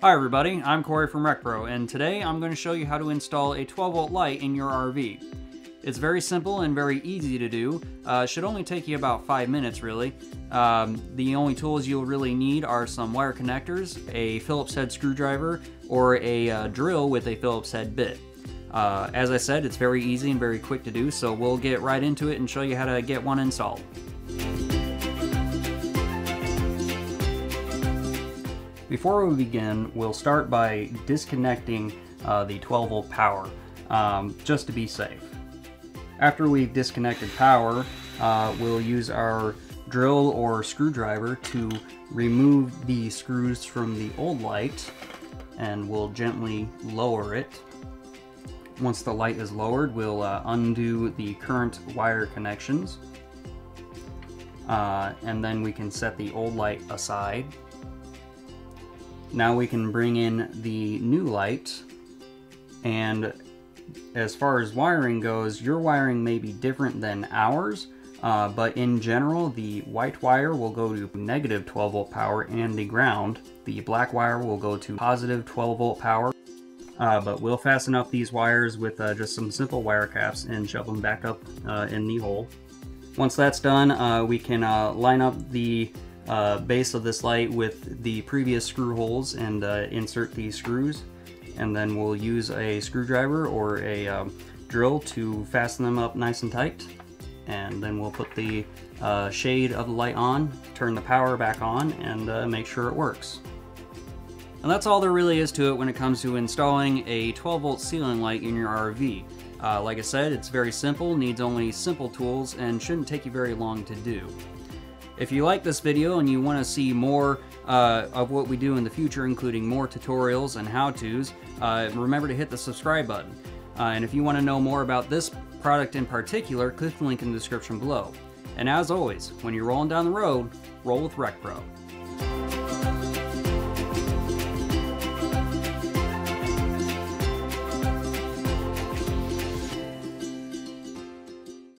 Hi everybody, I'm Corey from RecPro, and today I'm going to show you how to install a 12-volt light in your RV. It's very simple and very easy to do. Should only take you about 5 minutes really. The only tools you'll really need are some wire connectors, a Phillips head screwdriver, or a drill with a Phillips head bit. As I said, it's very easy and very quick to do, so we'll get right into it and show you how to get one installed. Before we begin, we'll start by disconnecting the 12-volt power, just to be safe. After we've disconnected power, we'll use our drill or screwdriver to remove the screws from the old light, and we'll gently lower it. Once the light is lowered, we'll undo the current wire connections, and then we can set the old light aside. Now we can bring in the new light, and as far as wiring goes, your wiring may be different than ours, but in general the white wire will go to negative 12-volt power and the ground. The black wire will go to positive 12-volt power, but we'll fasten up these wires with just some simple wire caps and shove them back up in the hole. Once that's done, we can line up the base of this light with the previous screw holes and insert these screws, and then we'll use a screwdriver or a drill to fasten them up nice and tight, and then we'll put the shade of the light on, turn the power back on, and make sure it works. And that's all there really is to it when it comes to installing a 12-volt ceiling light in your RV. Like I said, it's very simple, needs only simple tools, and shouldn't take you very long to do. If you like this video and you want to see more of what we do in the future, including more tutorials and how-tos, remember to hit the subscribe button. And if you want to know more about this product in particular, click the link in the description below. And as always, when you're rolling down the road, roll with RecPro.